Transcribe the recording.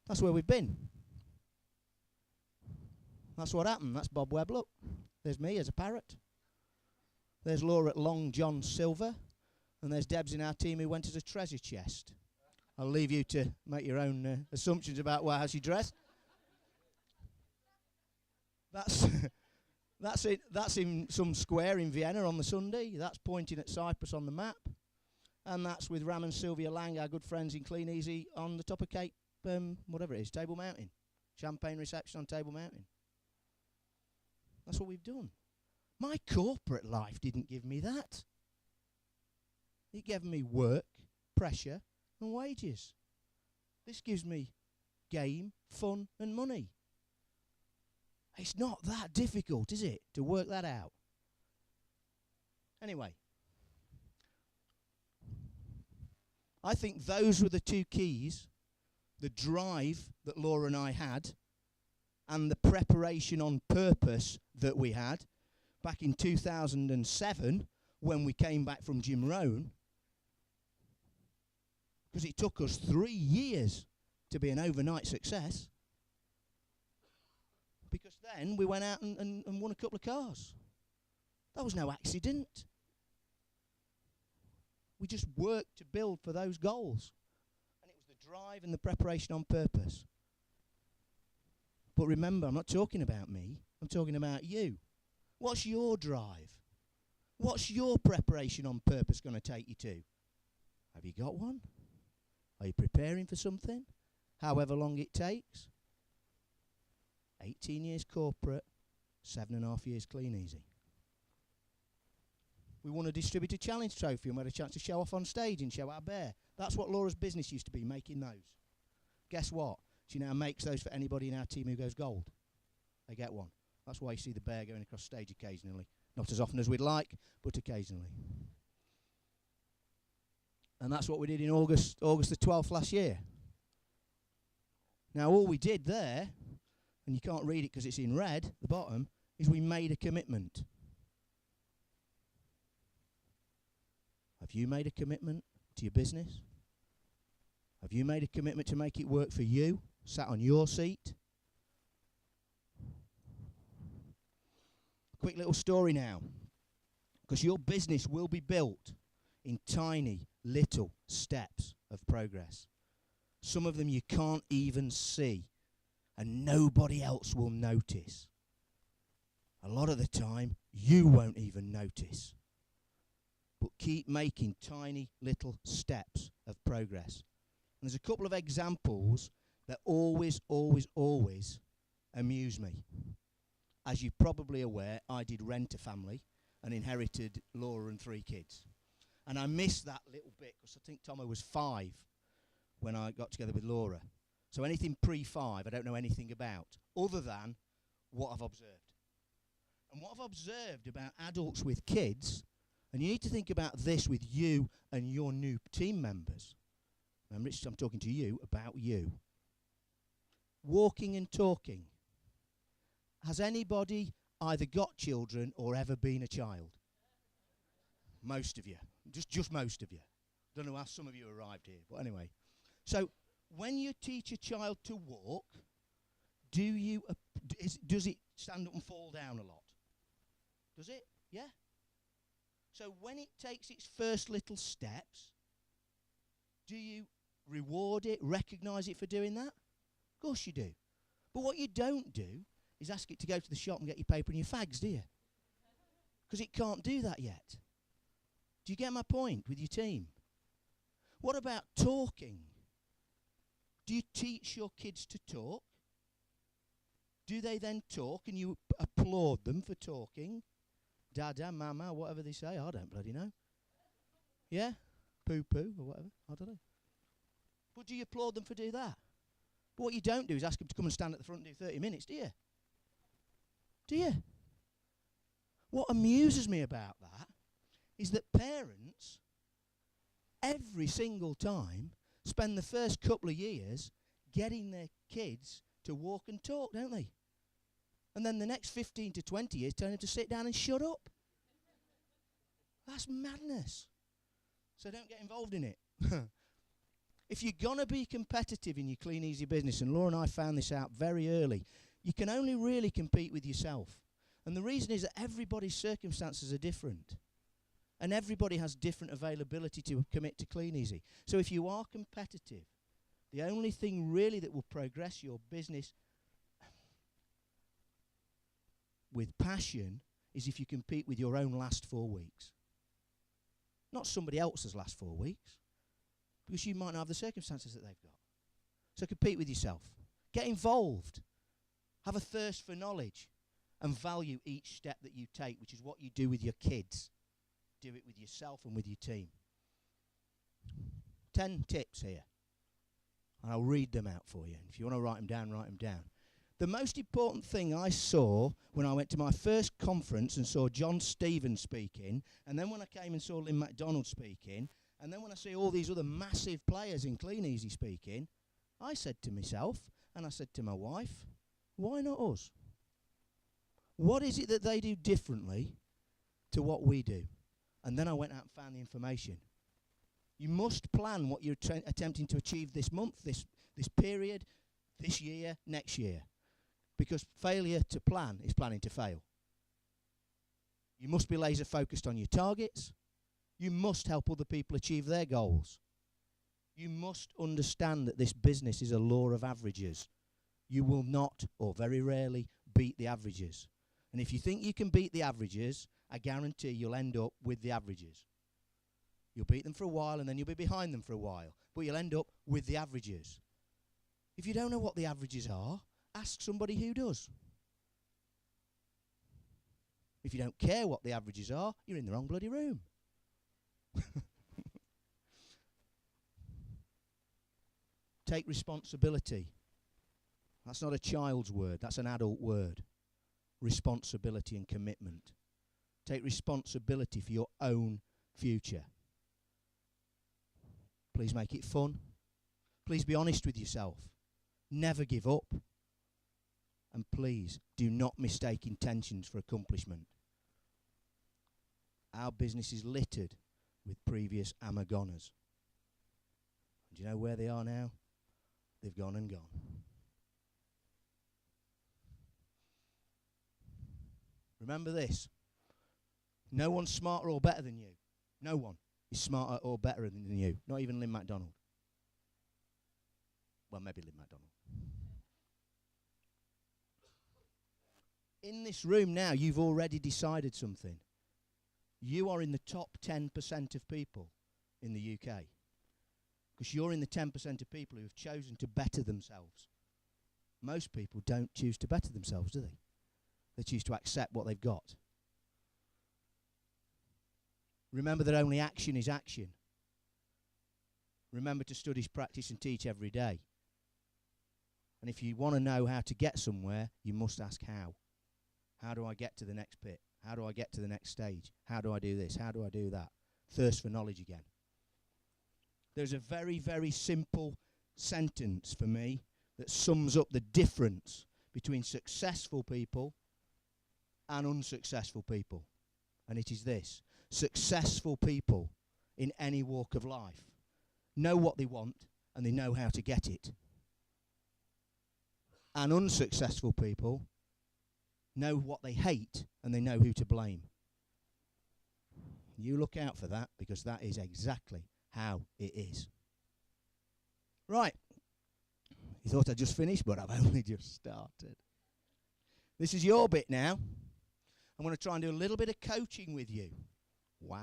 That's where we've been. That's what happened. That's Bob Webb, look. There's me as a parrot. There's Laura at Long John Silver. And there's Debs in our team who went as a treasure chest. I'll leave you to make your own assumptions about how she dressed. That's it. That's in some square in Vienna on the Sunday. That's pointing at Cyprus on the map. And that's with Ram and Sylvia Lang, our good friends in Kleeneze, on the top of Cape, whatever it is, Table Mountain. Champagne reception on Table Mountain. That's what we've done. My corporate life didn't give me that. It gave me work, pressure, and wages. This gives me game, fun, and money. It's not that difficult, is it, to work that out? Anyway, I think those were the two keys, the drive that Laura and I had, and the preparation on purpose that we had back in 2007 when we came back from Jim Rohn, because it took us 3 years to be an overnight success. Because then we went out and won a couple of cars. That was no accident. We just worked to build for those goals. And it was the drive and the preparation on purpose. But remember, I'm not talking about me. I'm talking about you. What's your drive? What's your preparation on purpose going to take you to? Have you got one? Are you preparing for something? However long it takes? 18 years corporate, 7.5 years Kleeneze. We won a Distributor Challenge trophy and we had a chance to show off on stage and show our bear. That's what Laura's business used to be, making those. Guess what? She now makes those for anybody in our team who goes gold. They get one. That's why you see the bear going across stage occasionally. Not as often as we'd like, but occasionally. And that's what we did in August the 12th last year. Now all we did there, and you can't read it because it's in red, at the bottom, is we made a commitment. Have you made a commitment to your business? Have you made a commitment to make it work for you, sat on your seat? Quick little story now, because your business will be built in tiny little steps of progress. Some of them you can't even see, and nobody else will notice. A lot of the time, you won't even notice. But keep making tiny little steps of progress. And there's a couple of examples that always, always, always amuse me. As you're probably aware, I did rent a family and inherited Laura and 3 kids. And I missed that little bit because I think Tomo was 5 when I got together with Laura. So anything pre-5 I don't know anything about, other than what I've observed. And what I've observed about adults with kids, and you need to think about this with you and your new team members. Remember, I'm talking to you about you. Walking and talking. Has anybody either got children or ever been a child? Most of you. Just most of you. Don't know how some of you arrived here, but anyway. So when you teach a child to walk, does it stand up and fall down a lot? Does it? Yeah? So when it takes its first little steps, do you reward it, recognise it for doing that? Of course you do. But what you don't do is ask it to go to the shop and get your paper and your fags, do you? Because it can't do that yet. Do you get my point with your team? What about talking? Do you teach your kids to talk? Do they then talk and you applaud them for talking? Dada, mama, whatever they say, I don't bloody know. Yeah? Poo-poo or whatever, I don't know. But do you applaud them for doing that? But what you don't do is ask them to come and stand at the front and do 30 minutes, do you? Do you? What amuses me about that is that parents, every single time, spend the first couple of years getting their kids to walk and talk, don't they? And then the next 15 to 20 years tell them to sit down and shut up. That's madness. So don't get involved in it. If you're going to be competitive in your Kleeneze business, and Laura and I found this out very early, you can only really compete with yourself. And the reason is that everybody's circumstances are different. And everybody has different availability to commit to Kleeneze. So if you are competitive, the only thing really that will progress your business with passion is if you compete with your own last 4 weeks. Not somebody else's last 4 weeks. Because you might not have the circumstances that they've got. So compete with yourself. Get involved. Have a thirst for knowledge. And value each step that you take, which is what you do with your kids. Do it with yourself and with your team. 10 tips here. And I'll read them out for you. If you want to write them down, write them down. The most important thing I saw when I went to my first conference and saw John Stevens speaking, and then when I came and saw Lynn McDonald speaking, and then when I see all these other massive players in Kleeneze speaking, I said to myself, and I said to my wife, why not us? What is it that they do differently to what we do? And then I went out and found the information. You must plan what you're attempting to achieve this month, this period, this year, next year. Because failure to plan is planning to fail. You must be laser focused on your targets. You must help other people achieve their goals. You must understand that this business is a law of averages. You will not, or very rarely, beat the averages. And if you think you can beat the averages, I guarantee you'll end up with the averages. You'll beat them for a while and then you'll be behind them for a while. But you'll end up with the averages. If you don't know what the averages are, ask somebody who does. If you don't care what the averages are, you're in the wrong bloody room. Take responsibility. That's not a child's word, that's an adult word. Responsibility and commitment. Take responsibility for your own future. Please make it fun. Please be honest with yourself. Never give up. And please do not mistake intentions for accomplishment. Our business is littered with previous Amagonas. Do you know where they are now? They've gone and gone. Remember this. No one's smarter or better than you. No one is smarter or better than you. Not even Lynn McDonald. Well, maybe Lynn McDonald. In this room now, you've already decided something. You are in the top 10% of people in the UK. Because you're in the 10% of people who have chosen to better themselves. Most people don't choose to better themselves, do they? They choose to accept what they've got. Remember that only action is action. Remember to study, practice and teach every day. And if you want to know how to get somewhere, you must ask how. How do I get to the next bit? How do I get to the next stage? How do I do this? How do I do that? Thirst for knowledge again. There's a very, very simple sentence for me that sums up the difference between successful people and unsuccessful people. And it is this. Successful people in any walk of life know what they want and they know how to get it. And unsuccessful people know what they hate and they know who to blame. You look out for that, because that is exactly how it is. Right. You thought I just finished, but I've only just started. This is your bit now. I'm going to try and do a little bit of coaching with you. Wow.